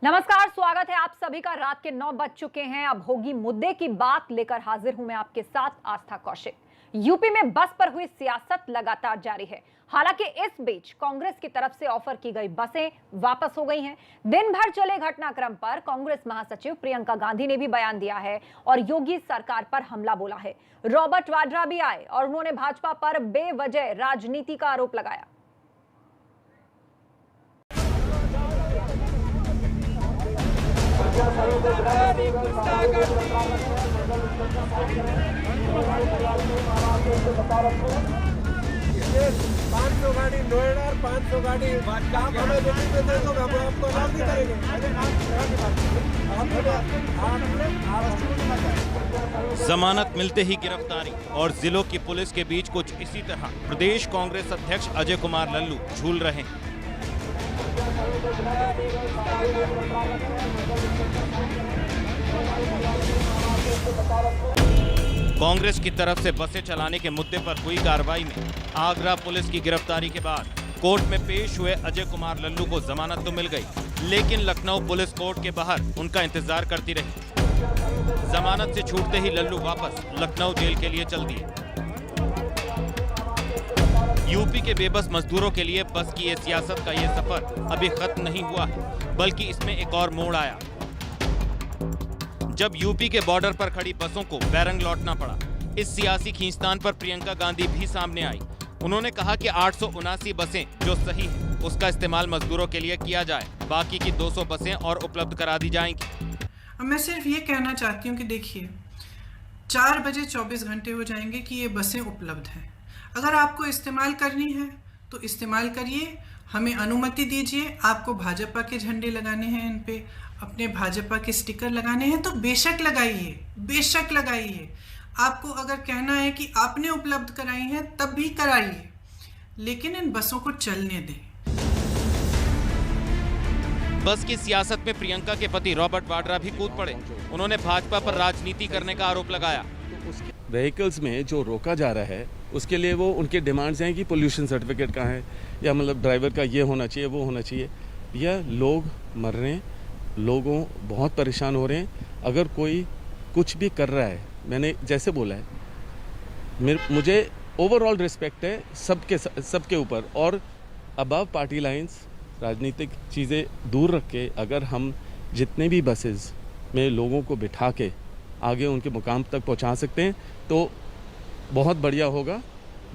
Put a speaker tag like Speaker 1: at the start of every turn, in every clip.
Speaker 1: नमस्कार, स्वागत है आप सभी का। रात के 9 बज चुके हैं। अब होगी मुद्दे की बात लेकर हाजिर हूं मैं आपके साथ, आस्था कौशिक। यूपी में बस पर हुई सियासत लगातार जारी है। हालांकि इस बीच कांग्रेस की तरफ से ऑफर की गई बसें वापस हो गई हैं। दिन भर चले घटनाक्रम पर कांग्रेस महासचिव प्रियंका गांधी ने भी बयान दिया है और योगी सरकार पर हमला बोला है। रॉबर्ट वाड्रा भी आए और उन्होंने भाजपा पर बेवजह राजनीति का आरोप लगाया।
Speaker 2: ये 500 गाड़ी नोएडा और 500 गाड़ी काम हमें दिल्ली में दे दो, हम आपको अलाउ नहीं करेंगे।
Speaker 3: जमानत मिलते ही गिरफ्तारी और जिलों की पुलिस के बीच कुछ इसी तरह प्रदेश कांग्रेस अध्यक्ष अजय कुमार लल्लू झूल रहे हैं। कांग्रेस की तरफ से बसें चलाने के मुद्दे पर हुई कार्रवाई में आगरा पुलिस की गिरफ्तारी के बाद कोर्ट में पेश हुए अजय कुमार लल्लू को जमानत तो मिल गई, लेकिन लखनऊ पुलिस कोर्ट के बाहर उनका इंतजार करती रही। जमानत से छूटते ही लल्लू वापस लखनऊ जेल के लिए चल दिए। यूपी के बेबस मजदूरों के लिए बस की ये सियासत का ये सफर अभी खत्म नहीं हुआ है, बल्कि इसमें एक और मोड़ आया जब यूपी के बॉर्डर पर खड़ी बसों को बैरंग लौटना पड़ा। इस सियासी खींचतान पर प्रियंका गांधी भी सामने आई। उन्होंने कहा कि 879 बसें जो सही है उसका इस्तेमाल मजदूरों के लिए किया जाए, बाकी की 200 बसें और उपलब्ध करा दी जाएंगी।
Speaker 4: मैं सिर्फ ये कहना चाहती हूँ कि देखिए 4 बजे 24 घंटे हो जाएंगे कि ये बसें उपलब्ध हैं। अगर आपको इस्तेमाल करनी है तो इस्तेमाल करिए, हमें अनुमति दीजिए। आपको भाजपा के झंडे लगाने हैं, इन पे अपने भाजपा के स्टिकर लगाने हैं तो बेशक लगाइए, बेशक लगाइए। आपको अगर कहना है कि आपने उपलब्ध कराई हैं तब भी कराइए, लेकिन इन बसों को चलने दें।
Speaker 3: बस की सियासत में प्रियंका के पति रॉबर्ट वाड्रा भी कूद पड़े। उन्होंने भाजपा पर राजनीति करने का आरोप लगाया।
Speaker 5: व्हीकल्स में जो रोका जा रहा है उसके लिए वो उनके डिमांड्स हैं कि पोल्यूशन सर्टिफिकेट कहाँ है, या मतलब ड्राइवर का ये होना चाहिए, वो होना चाहिए। या लोग मर रहे हैं, लोगों बहुत परेशान हो रहे हैं। अगर कोई कुछ भी कर रहा है, मैंने जैसे बोला है, मुझे ओवरऑल रिस्पेक्ट है सबके ऊपर, और अबव पार्टी लाइंस राजनीतिक चीज़ें दूर रख के अगर हम जितने भी बसेस में लोगों को बिठा के आगे उनके मुकाम तक पहुंचा सकते हैं तो बहुत बढ़िया होगा,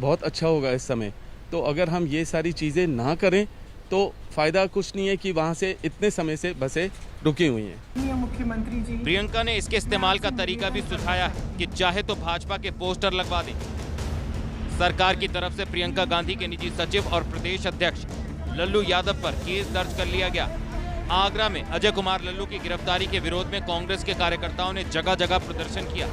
Speaker 5: बहुत अच्छा होगा इस समय। तो अगर हम ये सारी चीज़ें ना करें तो फ़ायदा कुछ नहीं है कि वहाँ से इतने समय से बसें रुकी हुई हैं।
Speaker 4: मुख्यमंत्री जी,
Speaker 3: प्रियंका ने इसके इस्तेमाल का तरीका भी सुझाया है कि चाहे तो भाजपा के पोस्टर लगवा दें। सरकार की तरफ से प्रियंका गांधी के निजी सचिव और प्रदेश अध्यक्ष लल्लू यादव पर केस दर्ज कर लिया गया। आगरा में अजय कुमार लल्लू की गिरफ्तारी के विरोध में कांग्रेस के कार्यकर्ताओं ने जगह जगह प्रदर्शन किया।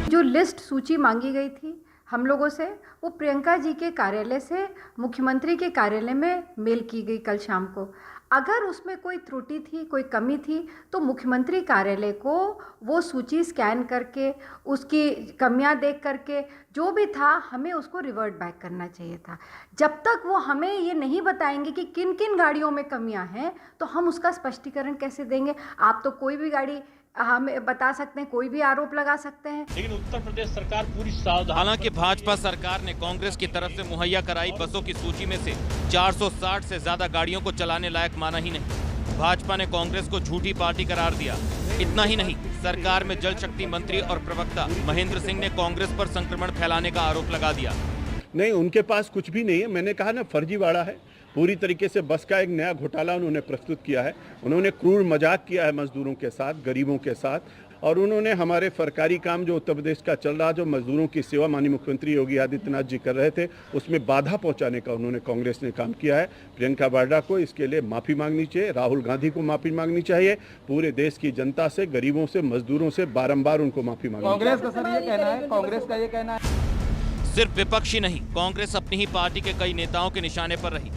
Speaker 6: जो लिस्ट सूची मांगी गई थी हम लोगों से, वो प्रियंका जी के कार्यालय से मुख्यमंत्री के कार्यालय में मेल की गई कल शाम को। अगर उसमें कोई त्रुटि थी, कोई कमी थी, तो मुख्यमंत्री कार्यालय को वो सूची स्कैन करके उसकी कमियां देख करके जो भी था हमें उसको रिवर्ट बैक करना चाहिए था। जब तक वो हमें ये नहीं बताएंगे कि किन किन गाड़ियों में कमियां हैं तो हम उसका स्पष्टीकरण कैसे देंगे। आप तो कोई भी गाड़ी हमें बता सकते हैं, कोई भी आरोप लगा सकते हैं,
Speaker 7: लेकिन उत्तर प्रदेश सरकार पूरी सावधान।
Speaker 3: हालांकि भाजपा सरकार ने कांग्रेस की तरफ से मुहैया कराई बसों की सूची में से 460 से ज्यादा गाड़ियों को चलाने लायक माना ही नहीं। भाजपा ने कांग्रेस को झूठी पार्टी करार दिया। इतना ही नहीं, सरकार में जल शक्ति मंत्री और प्रवक्ता महेंद्र सिंह ने कांग्रेस पर संक्रमण फैलाने का आरोप लगा दिया।
Speaker 8: नहीं, उनके पास कुछ भी नहीं है। मैंने कहा ना, फर्जीवाड़ा है पूरी तरीके से। बस का एक नया घोटाला उन्होंने प्रस्तुत किया है। उन्होंने क्रूर मजाक किया है मजदूरों के साथ, गरीबों के साथ, और उन्होंने हमारे सरकारी काम जो उत्तर प्रदेश का चल रहा, जो मजदूरों की सेवा माननीय मुख्यमंत्री योगी आदित्यनाथ जी कर रहे थे, उसमें बाधा पहुंचाने का उन्होंने कांग्रेस ने काम किया है। प्रियंका वाड्रा को इसके लिए माफ़ी मांगनी चाहिए, राहुल गांधी को माफ़ी मांगनी चाहिए, पूरे देश की जनता से, गरीबों से, मजदूरों से बारम्बार उनको माफ़ी मांगनी चाहिए।
Speaker 2: कांग्रेस का सर ये कहना है, कांग्रेस का ये कहना है।
Speaker 3: सिर्फ विपक्ष ही नहीं, कांग्रेस अपनी ही पार्टी के कई नेताओं के निशाने पर रही।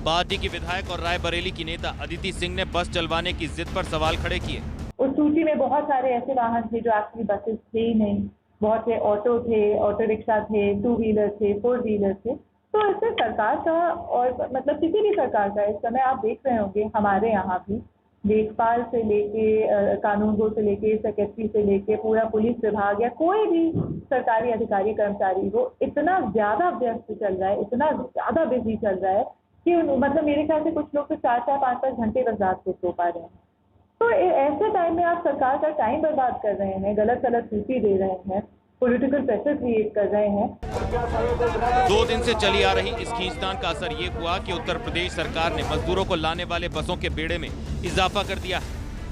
Speaker 3: पार्टी की विधायक और रायबरेली की नेता अदिति सिंह ने बस चलवाने की जिद पर सवाल खड़े किए।
Speaker 9: उस सूची में बहुत सारे ऐसे वाहन थे जो एक्चुअली बसेस थे ही नहीं। बहुत से ऑटो थे, ऑटो रिक्शा थे, 2 व्हीलर थे, 4 व्हीलर थे, तो इससे सरकार का और मतलब किसी भी सरकार का इस समय आप देख रहे होंगे हमारे यहाँ भी लेखपाल से लेके कानूनगो से लेके सेक्रेटरी से लेके पूरा पुलिस विभाग या कोई भी सरकारी अधिकारी कर्मचारी वो इतना ज़्यादा व्यस्त चल रहा है, इतना ज़्यादा बिजी चल रहा है कि मतलब मेरे ख्याल से कुछ लोग तो 4-4, 5-5 घंटे तक रात को सो पा रहे हैं। तो ऐसे टाइम में आप सरकार का टाइम बर्बाद कर रहे हैं, गलत गलत सूची दे रहे हैं, पॉलिटिकल प्रेशर क्रिएट कर रहे हैं।
Speaker 3: 2 दिन से चली आ रही इस खींचतान का असर ये हुआ कि उत्तर प्रदेश सरकार ने मजदूरों को लाने वाले बसों के बेड़े में इजाफा कर दिया।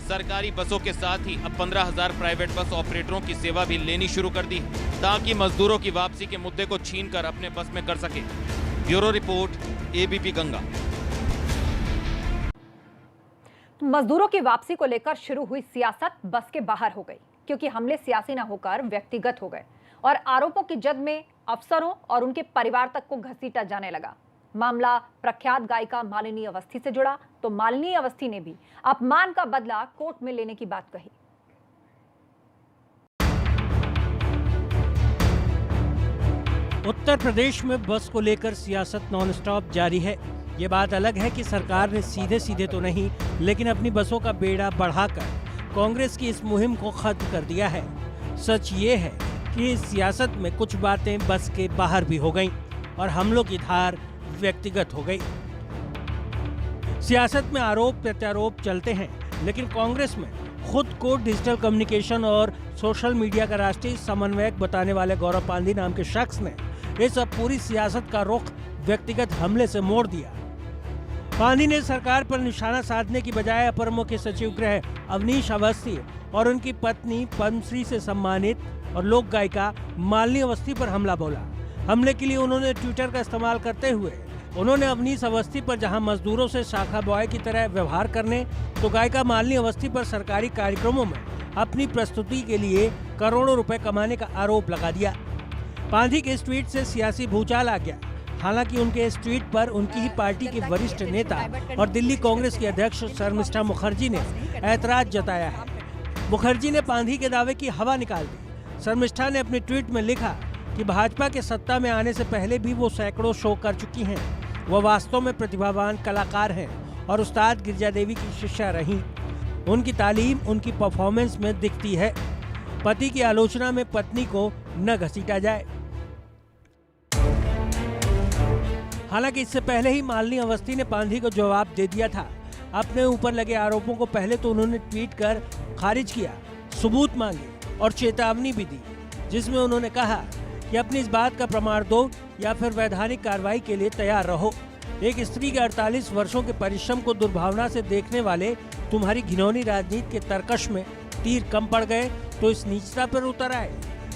Speaker 3: सरकारी बसों के साथ ही अब 15,000 प्राइवेट बस ऑपरेटरों की सेवा भी लेनी शुरू कर दी, ताकि मजदूरों की वापसी के मुद्दे को छीनकर अपने बस में कर सके। Bureau report, ABP Ganga.
Speaker 1: मजदूरों की वापसी को लेकर शुरू हुई सियासत बस के बाहर हो गई, क्योंकि हमले सियासी न होकर व्यक्तिगत हो गए और आरोपों की जद में अफसरों और उनके परिवार तक को घसीटा जाने लगा। मामला प्रख्यात गायिका मालिनी अवस्थी से जुड़ा तो मालिनी अवस्थी ने भी अपमान का बदला कोर्ट में लेने की बात कही।
Speaker 7: उत्तर प्रदेश में बस को लेकर सियासत नॉनस्टॉप जारी है। ये बात अलग है कि सरकार ने सीधे सीधे तो नहीं, लेकिन अपनी बसों का बेड़ा बढ़ाकर कांग्रेस की इस मुहिम को खत्म कर दिया है। सच ये है कि इस सियासत में कुछ बातें बस के बाहर भी हो गईं और हमलों की धार व्यक्तिगत हो गई। सियासत में आरोप प्रत्यारोप चलते हैं, लेकिन कांग्रेस में खुद को डिजिटल कम्युनिकेशन और सोशल मीडिया का राष्ट्रीय समन्वयक बताने वाले गौरव पांधी नाम के शख्स ने इस पूरी सियासत का रुख व्यक्तिगत हमले से मोड़ दिया। पांधी ने सरकार पर निशाना साधने की बजाय अपर मुख्य सचिव गृह अवनीश अवस्थी और उनकी पत्नी पद्मश्री से सम्मानित और लोक गायिका मालिनी अवस्थी पर हमला बोला। हमले के लिए उन्होंने ट्विटर का इस्तेमाल करते हुए उन्होंने अवनीश अवस्थी पर जहां मजदूरों से शाखा बॉय की तरह व्यवहार करने, तो गायिका मालिनी अवस्थी पर सरकारी कार्यक्रमों में अपनी प्रस्तुति के लिए करोड़ों रुपए कमाने का आरोप लगा दिया। पांधी के इस ट्वीट से सियासी भूचाल आ गया। हालांकि उनके इस ट्वीट पर उनकी ही पार्टी के वरिष्ठ नेता और दिल्ली कांग्रेस के अध्यक्ष शर्मिष्ठा मुखर्जी ने ऐतराज जताया है। मुखर्जी ने पांधी के दावे की हवा निकाल दी। शर्मिष्ठा ने अपने ट्वीट में लिखा कि भाजपा के सत्ता में आने से पहले भी वो सैकड़ों शो कर चुकी हैं। वह वास्तव में प्रतिभावान कलाकार हैं और उस्ताद गिरिजा देवी की शिष्या रहीं। उनकी तालीम उनकी परफॉर्मेंस में दिखती है। पति की आलोचना में पत्नी को न घसीटा जाए। हालांकि इससे पहले ही मालिनी अवस्थी ने पांधी को जवाब दे दिया था। अपने ऊपर लगे आरोपों को पहले तो उन्होंने ट्वीट कर खारिज किया, सबूत मांगे और चेतावनी भी दी, जिसमें उन्होंने कहा कि अपनी इस बात का प्रमाण दो या फिर वैधानिक कार्रवाई के लिए तैयार रहो। एक स्त्री के 48 वर्षों के परिश्रम को दुर्भावना से देखने वाले तुम्हारी घिनौनी राजनीति के तरकश में तीर कम पड़ गए तो इस नीचता पर उतर आए।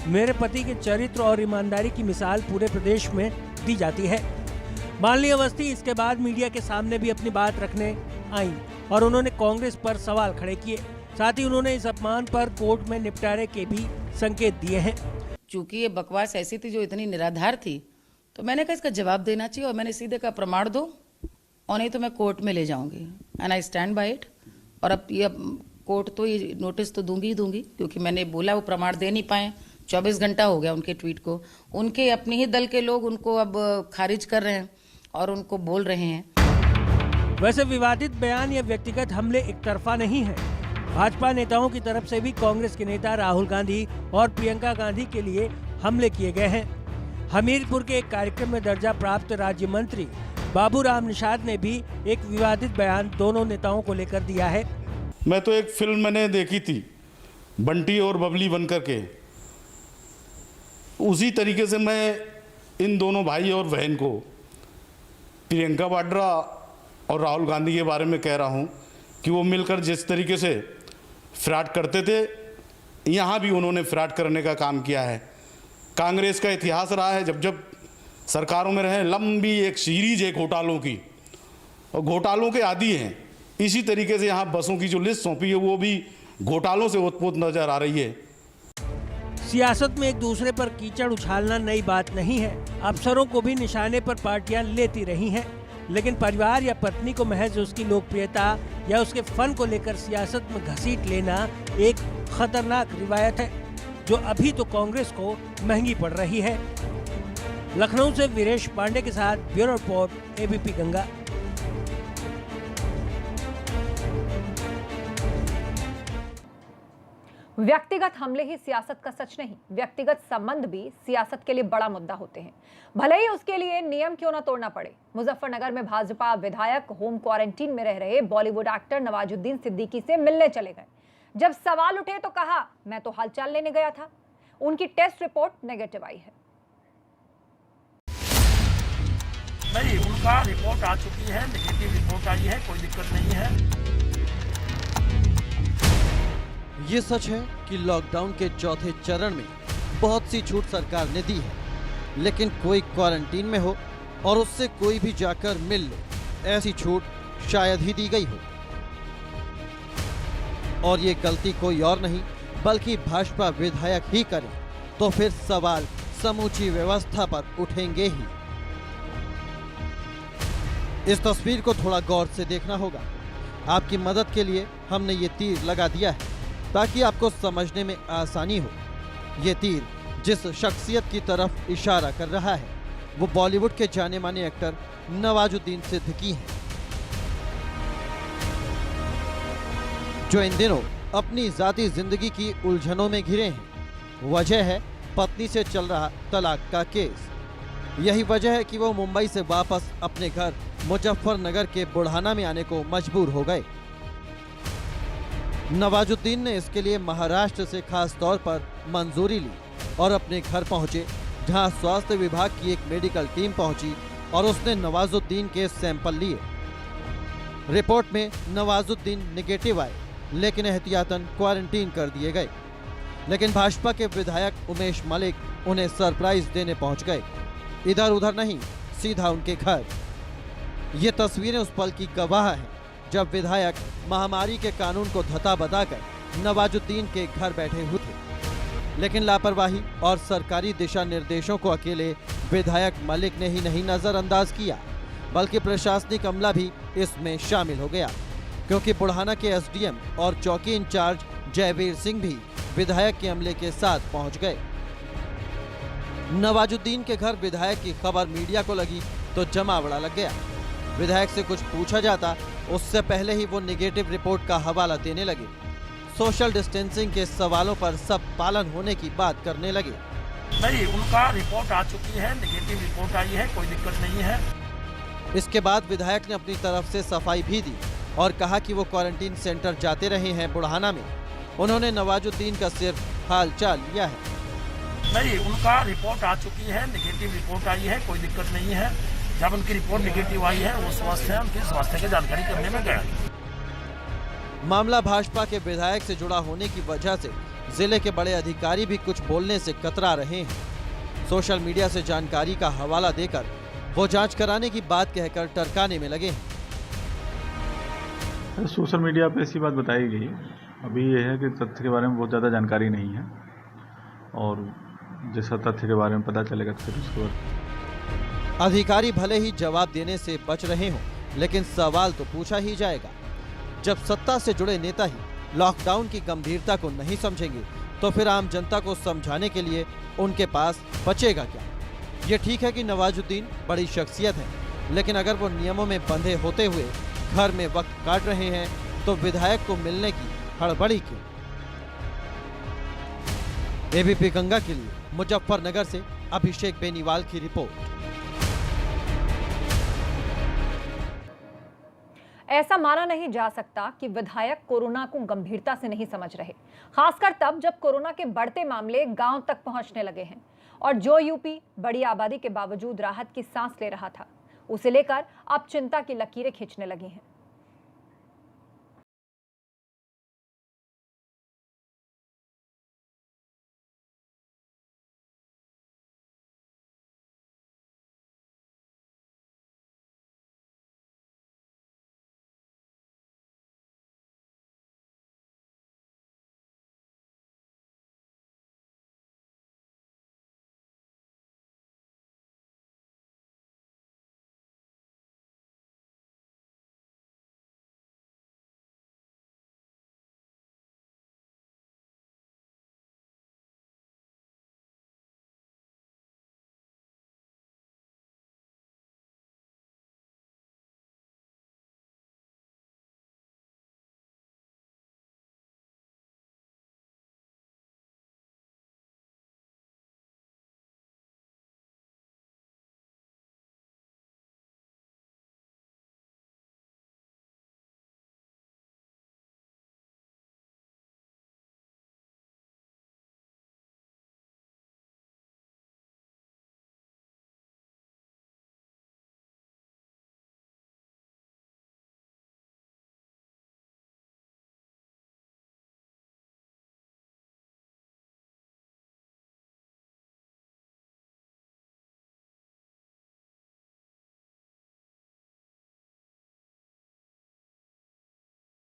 Speaker 7: मेरे पति के चरित्र और ईमानदारी की मिसाल पूरे प्रदेश में दी जाती है। मालिनी अवस्थी इसके बाद मीडिया के सामने भी अपनी बात रखने आई और उन्होंने कांग्रेस पर सवाल खड़े किए। साथ ही उन्होंने इस अपमान पर कोर्ट में निपटारे के भी संकेत दिए हैं।
Speaker 10: चूंकि ये बकवास ऐसी थी जो इतनी निराधार थी, तो मैंने कहा इसका जवाब देना चाहिए और मैंने सीधे कहा प्रमाण दो और नहीं तो मैं कोर्ट में ले जाऊंगी, and I stand by it. और अब ये कोर्ट तो ये नोटिस तो दूंगी ही दूंगी, क्योंकि मैंने बोला वो प्रमाण दे नहीं पाए। 24 घंटा हो गया उनके ट्वीट को। उनके अपने ही दल के लोग उनको अब खारिज कर रहे हैं और उनको बोल रहे हैं।
Speaker 7: वैसे विवादित बयान या व्यक्तिगत हमले एक तरफा नहीं है। भाजपा नेताओं की तरफ से भी कांग्रेस के नेता राहुल गांधी और प्रियंका गांधी के लिए हमले किए गए हैं। हमीरपुर के एक कार्यक्रम में दर्जा प्राप्त राज्य मंत्री बाबूराम निषाद ने भी एक विवादित बयान दोनों नेताओं को लेकर दिया है।
Speaker 11: मैं तो एक फिल्म मैंने देखी थी बंटी और बबली बनकर के, उसी तरीके से मैं इन दोनों भाई और बहन को प्रियंका वाड्रा और राहुल गांधी के बारे में कह रहा हूं कि वो मिलकर जिस तरीके से फ्रॉड करते थे, यहाँ भी उन्होंने फ्रॉड करने का काम किया है। कांग्रेस का इतिहास रहा है, जब जब सरकारों में रहे, लंबी एक सीरीज है घोटालों की, और घोटालों के आदी हैं। इसी तरीके से यहाँ बसों की जो लिस्ट सौंपी है वो भी घोटालों से ओतप्रोत नजर आ रही है।
Speaker 7: सियासत में एक दूसरे पर कीचड़ उछालना नई बात नहीं है। अफसरों को भी निशाने पर पार्टियां लेती रही हैं, लेकिन परिवार या पत्नी को महज उसकी लोकप्रियता या उसके फन को लेकर सियासत में घसीट लेना एक खतरनाक रिवायत है, जो अभी तो कांग्रेस को महंगी पड़ रही है। लखनऊ से वीरेश पांडे के साथ ब्यूरो रिपोर्ट, एबीपी गंगा।
Speaker 1: व्यक्तिगत हमले ही सियासत का सच नहीं, व्यक्तिगत संबंध भी सियासत के लिए बड़ा मुद्दा होते हैं, भले ही उसके लिए नियम क्यों न तोड़ना पड़े। मुजफ्फरनगर में भाजपा विधायक होम क्वारंटीन में रह रहे बॉलीवुड एक्टर नवाजुद्दीन सिद्दीकी से मिलने चले गए। जब सवाल उठे तो कहा, मैं तो हालचाल लेने गया था। उनकी टेस्ट रिपोर्ट नेगेटिव आई है।
Speaker 12: नहीं, उनका रिपोर्ट आ चुकी है, नेगेटिव रिपोर्ट आई है, कोई दिक्कत नहीं है।
Speaker 13: ये सच है कि लॉकडाउन के चौथे चरण में बहुत सी छूट सरकार ने दी है, लेकिन कोई क्वारंटीन में हो और उससे कोई भी जाकर मिल ले, ऐसी छूट शायद ही दी गई हो। और ये गलती कोई और नहीं बल्कि भाजपा विधायक ही करे तो फिर सवाल समूची व्यवस्था पर उठेंगे ही। इस तस्वीर को थोड़ा गौर से देखना होगा। आपकी मदद के लिए हमने ये तीर लगा दिया है ताकि आपको समझने में आसानी हो। ये तीर जिस शख्सियत की तरफ इशारा कर रहा है वो बॉलीवुड के जाने माने एक्टर नवाजुद्दीन सिद्दीकी हैं, जो इन दिनों अपनी जाती जिंदगी की उलझनों में घिरे हैं। वजह है पत्नी से चल रहा तलाक का केस। यही वजह है कि वो मुंबई से वापस अपने घर मुजफ्फरनगर के बुढ़ाना में आने को मजबूर हो गए। नवाजुद्दीन ने इसके लिए महाराष्ट्र से खास तौर पर मंजूरी ली और अपने घर पहुंचे, जहां स्वास्थ्य विभाग की एक मेडिकल टीम पहुंची और उसने नवाजुद्दीन के सैंपल लिए। रिपोर्ट में नवाजुद्दीन नेगेटिव आए, लेकिन एहतियातन क्वारंटीन कर दिए गए। लेकिन भाजपा के विधायक उमेश मलिक उन्हें सरप्राइज देने पहुंच गए। इधर उधर नहीं, सीधा उनके घर। ये तस्वीरें उस पल की गवाह हैं जब विधायक महामारी के कानून को धता बताकर नवाजुद्दीन के घर बैठे हुए थे। लेकिन लापरवाही और सरकारी दिशा निर्देशों को अकेले विधायक मलिक ने ही नहीं नजरअंदाज किया, बल्कि प्रशासनिक अमला भी इसमें शामिल हो गया, क्योंकि बुढ़ाना के एसडीएम और चौकी इंचार्ज जयवीर सिंह भी विधायक के अमले के साथ पहुंच गए। नवाजुद्दीन के घर विधायक की खबर मीडिया को लगी तो जमावड़ा लग गया। विधायक से कुछ पूछा जाता उससे पहले ही वो नेगेटिव रिपोर्ट का हवाला देने लगे। सोशल डिस्टेंसिंग के सवालों पर सब पालन होने की बात करने लगे।
Speaker 12: नहीं, उनका रिपोर्ट आ चुकी है, नेगेटिव रिपोर्ट आई है, कोई दिक्कत नहीं है।
Speaker 13: इसके बाद विधायक ने अपनी तरफ से सफाई भी दी और कहा कि वो क्वारंटीन सेंटर जाते रहे हैं बुढ़ाना में। उन्होंने नवाजुद्दीन का सिर्फ हालचाल लिया है।
Speaker 12: नहीं, उनका रिपोर्ट आ चुकी है, नेगेटिव रिपोर्ट आई है, कोई दिक्कत नहीं है। जब उनकी रिपोर्ट नेगेटिव आई है वो स्वस्थ है, उनकी स्वास्थ्य की जानकारी करने में गया।
Speaker 13: मामला भाजपा के विधायक से जुड़ा होने की वजह से जिले के बड़े अधिकारी भी कुछ बोलने से कतरा रहे हैं। सोशल मीडिया से जानकारी का हवाला देकर वो जांच कराने की बात कहकर टरकाने में लगे हैं।
Speaker 14: सोशल मीडिया पे ऐसी बात बताई गई। अभी ये है कि तथ्य के बारे में बहुत ज़्यादा जानकारी नहीं है, और जैसा तथ्य के बारे में पता चलेगा तो फिर उसके बाद
Speaker 13: अधिकारी भले ही जवाब देने से बच रहे हों, लेकिन सवाल तो पूछा ही जाएगा। जब सत्ता से जुड़े नेता ही लॉकडाउन की गंभीरता को नहीं समझेंगे तो फिर आम जनता को समझाने के लिए उनके पास बचेगा क्या? ये ठीक है कि नवाजुद्दीन बड़ी शख्सियत है, लेकिन अगर वो नियमों में बंधे होते हुए घर में वक्त काट रहे हैं तो विधायक को मिलने की हड़बड़ी क्यों? एबीपी गंगा के लिए मुजफ्फरनगर से अभिषेक बेनीवाल की रिपोर्ट।
Speaker 1: ऐसा माना नहीं जा सकता कि विधायक कोरोना को गंभीरता से नहीं समझ रहे, खासकर तब जब कोरोना के बढ़ते मामले गांव तक पहुंचने लगे हैं और जो यूपी बड़ी आबादी के बावजूद राहत की सांस ले रहा था, उसे लेकर अब चिंता की लकीरें खींचने लगी हैं।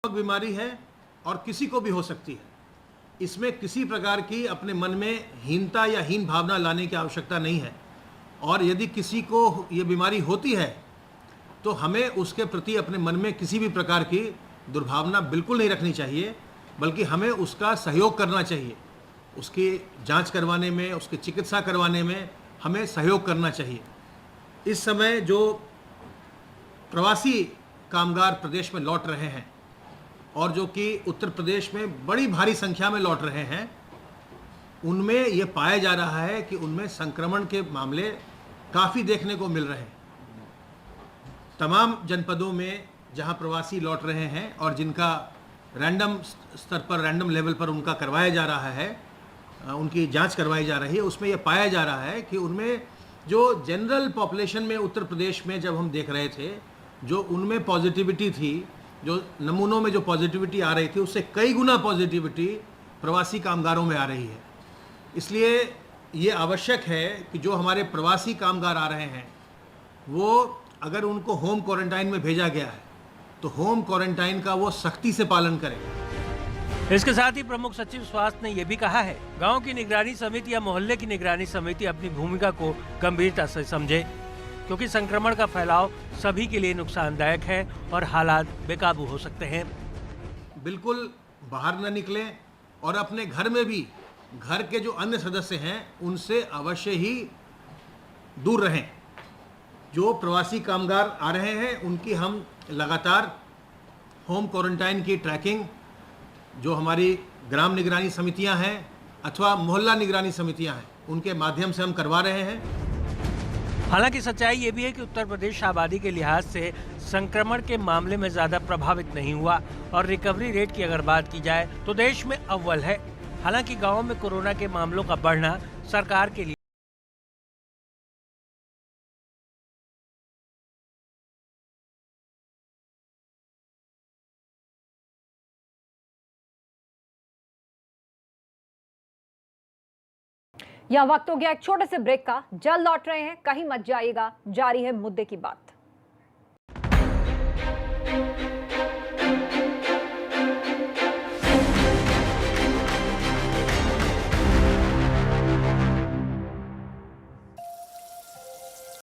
Speaker 15: बीमारी है और किसी को भी हो सकती है। इसमें किसी प्रकार की अपने मन में हीनता या हीन भावना लाने की आवश्यकता नहीं है। और यदि किसी को ये बीमारी होती है तो हमें उसके प्रति अपने मन में किसी भी प्रकार की दुर्भावना बिल्कुल नहीं रखनी चाहिए, बल्कि हमें उसका सहयोग करना चाहिए। उसकी जांच करवाने में, उसकी चिकित्सा करवाने में हमें सहयोग करना चाहिए। इस समय जो प्रवासी कामगार प्रदेश में लौट रहे हैं और जो कि उत्तर प्रदेश में बड़ी भारी संख्या में लौट रहे हैं, उनमें ये पाया जा रहा है कि उनमें संक्रमण के मामले काफ़ी देखने को मिल रहे हैं। तमाम जनपदों में जहां प्रवासी लौट रहे हैं और जिनका रैंडम स्तर पर, रैंडम लेवल पर उनका करवाया जा रहा है, उनकी जांच करवाई जा रही है, उसमें यह पाया जा रहा है कि उनमें जो जनरल पॉपुलेशन में उत्तर प्रदेश में जब हम देख रहे थे, जो उनमें पॉजिटिविटी थी, जो नमूनों में जो पॉजिटिविटी आ रही थी, उससे कई गुना पॉजिटिविटी प्रवासी कामगारों में आ रही है। इसलिए ये आवश्यक है कि जो हमारे प्रवासी कामगार आ रहे हैं, वो अगर उनको होम क्वारंटाइन में भेजा गया है तो होम क्वारंटाइन का वो सख्ती से पालन करें।
Speaker 7: इसके साथ ही प्रमुख सचिव स्वास्थ्य ने यह भी कहा है, गांव की निगरानी समिति या मोहल्ले की निगरानी समिति अपनी भूमिका को गंभीरता से समझे, क्योंकि संक्रमण का फैलाव सभी के लिए नुकसानदायक है और हालात बेकाबू हो सकते हैं।
Speaker 15: बिल्कुल बाहर न निकलें और अपने घर में भी घर के जो अन्य सदस्य हैं उनसे अवश्य ही दूर रहें। जो प्रवासी कामगार आ रहे हैं उनकी हम लगातार होम क्वारंटाइन की ट्रैकिंग, जो हमारी ग्राम निगरानी समितियां हैं अथवा मोहल्ला निगरानी समितियां हैं, उनके माध्यम से हम करवा रहे हैं।
Speaker 7: हालांकि सच्चाई ये भी है कि उत्तर प्रदेश आबादी के लिहाज से संक्रमण के मामले में ज्यादा प्रभावित नहीं हुआ और रिकवरी रेट की अगर बात की जाए तो देश में अव्वल है। हालांकि गांवों में कोरोना के मामलों का बढ़ना सरकार के लिए
Speaker 1: यह वक्त हो गया एक छोटे से ब्रेक का। जल्द लौट रहे हैं, कहीं मत जाइएगा, जारी है मुद्दे की बात।